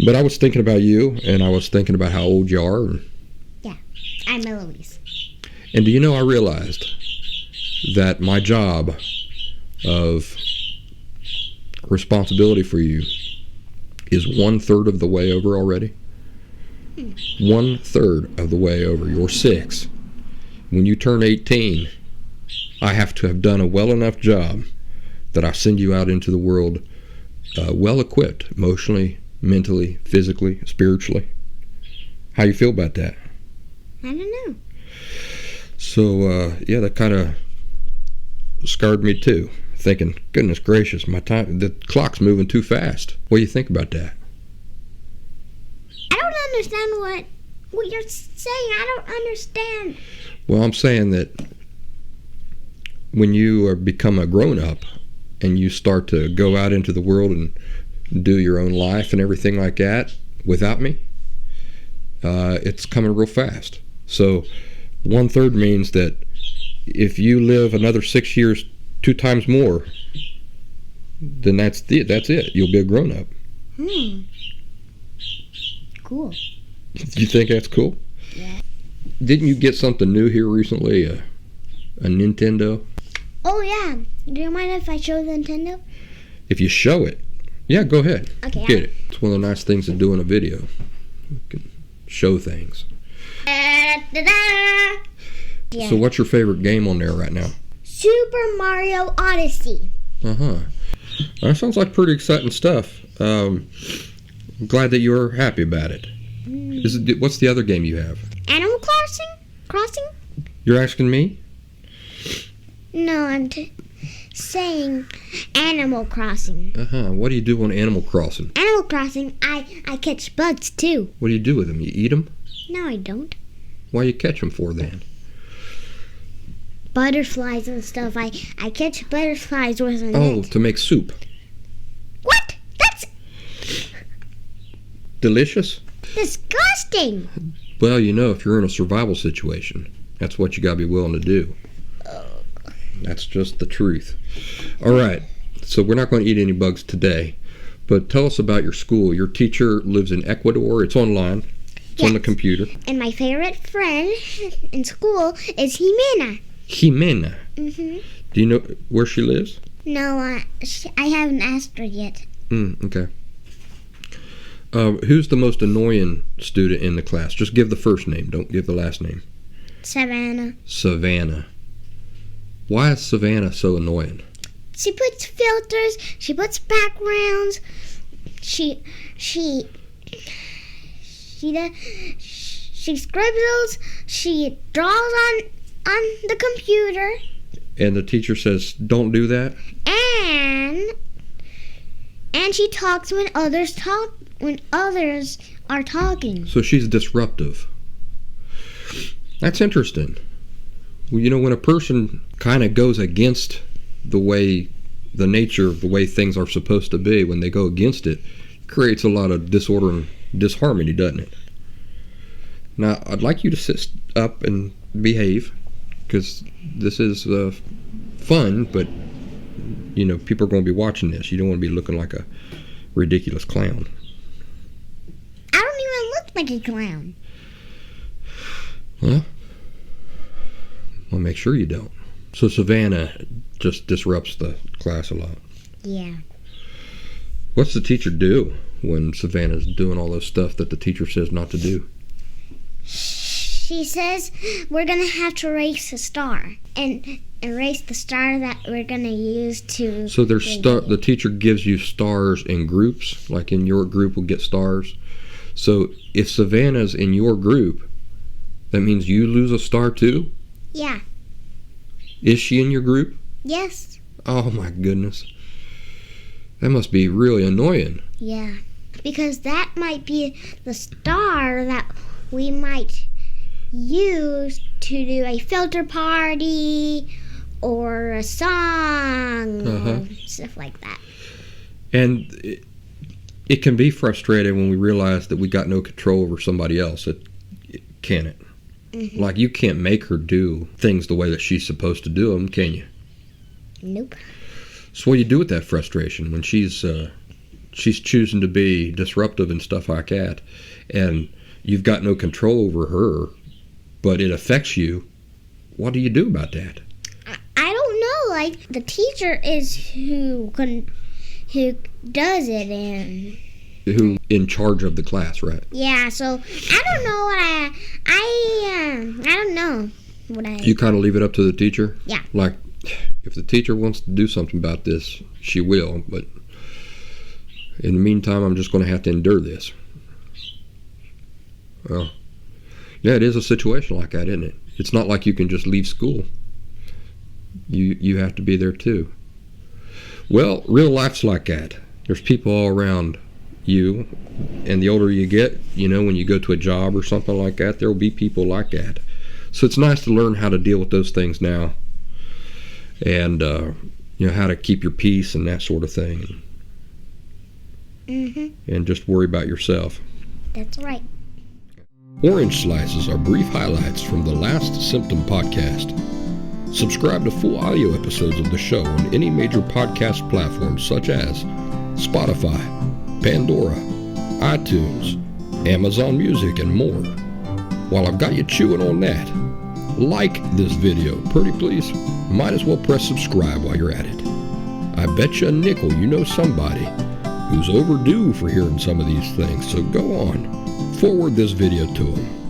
But I was thinking about you, and I was thinking about how old you are. And, Yeah, I'm Eloise. and do you know, I realized that my job of responsibility for you is 1/3 of the way over already. 1/3 of the way over. You're 6. When you turn 18, I have to have done a well enough job that I send you out into the world well equipped, emotionally, mentally, physically, spiritually. How you feel about that? I don't know. So yeah, that kind of scarred me too. Thinking, goodness gracious, the clock's moving too fast. What do you think about that? I don't understand what you're saying. I don't understand. Well, I'm saying that when you become a grown-up and you start to go out into the world and do your own life and everything like that without me, it's coming real fast. So 1/3 means that if you live another 6 years, 2 times more, then that's it. You'll be a grown-up. Cool. You think that's cool? Yeah. Didn't you get something new here recently? A Nintendo? Oh, yeah. Do you mind if I show the Nintendo? If you show it, yeah, go ahead. Okay. Get it. It's one of the nice things to do in a video. You can show things. Yeah. So what's your favorite game on there right now? Super Mario Odyssey. Uh-huh. That sounds like pretty exciting stuff. I'm glad that you're happy about it. What's the other game you have? Animal Crossing? You're asking me? No, I'm saying Animal Crossing. Uh-huh. What do you do on Animal Crossing? Animal Crossing, I catch bugs too. What do you do with them? You eat them? No, I don't. Why you catch them for then? Butterflies and stuff. I catch butterflies with a net. Oh, to make soup. What? That's Delicious? disgusting. Well, you know, if you're in a survival situation, that's what you gotta be willing to do. That's just the truth. All right, so we're not going to eat any bugs today, but tell us about your school. Your teacher lives in Ecuador. It's online. It's on the computer. And my favorite friend in school is Jimena. Jimena. Mm-hmm. Do you know where she lives? No, I haven't asked her yet. Okay. Who's the most annoying student in the class? Just give the first name. Don't give the last name. Savannah. Savannah. Why is Savannah so annoying? She puts filters. She puts backgrounds. She scribbles. She draws on the computer. And the teacher says, don't do that? And she talks when others are talking. So she's disruptive. That's interesting. Well, you know, when a person kind of goes against the nature of the way things are supposed to be, when they go against it, creates a lot of disorder and disharmony, doesn't it? Now, I'd like you to sit up and behave, because this is fun, but, you know, people are going to be watching this. You don't want to be looking like a ridiculous clown. I don't even look like a clown. Well, make sure you don't. So Savannah just disrupts the class a lot. Yeah. What's the teacher do when Savannah's doing all this stuff that the teacher says not to do? She says we're going to have to erase a star. And erase the star that we're going to use to... So the teacher gives you stars in groups, like in your group will get stars. So if Savannah's in your group, that means you lose a star too? Yeah. Is she in your group? Yes. Oh my goodness. That must be really annoying. Yeah. Because that might be the star that we might use to do a filter party or a song or stuff like that. And it can be frustrating when we realize that we got no control over somebody else. Can it? Mm-hmm. Like, you can't make her do things the way that she's supposed to do them, can you? Nope. So what do you do with that frustration when she's she's choosing to be disruptive and stuff like that, and you've got no control over her, but it affects you, what do you do about that? I don't know. Like, the teacher is who does it, and Who in charge of the class, right? yeah. So I don't know what I don't know what I. You kind of leave it up to the teacher? Yeah. Like, if the teacher wants to do something about this, she will, but in the meantime, I'm just going to have to endure this. Well, yeah, it is a situation like that, isn't it? It's not like you can just leave school. You have to be there too. Well, real life's like that. There's people all around you, and the older you get, when you go to a job or something like that, there will be people like that. So it's nice to learn how to deal with those things now, and how to keep your peace and that sort of thing. And just worry about yourself. That's right. Orange Slices are brief highlights from the Last Symptom podcast. Subscribe to full audio episodes of the show on any major podcast platforms such as Spotify, Pandora, iTunes, Amazon Music, and more. While I've got you chewing on that, like this video, pretty please. Might as well press subscribe while you're at it. I bet you a nickel you know somebody who's overdue for hearing some of these things, so go on, forward this video to them.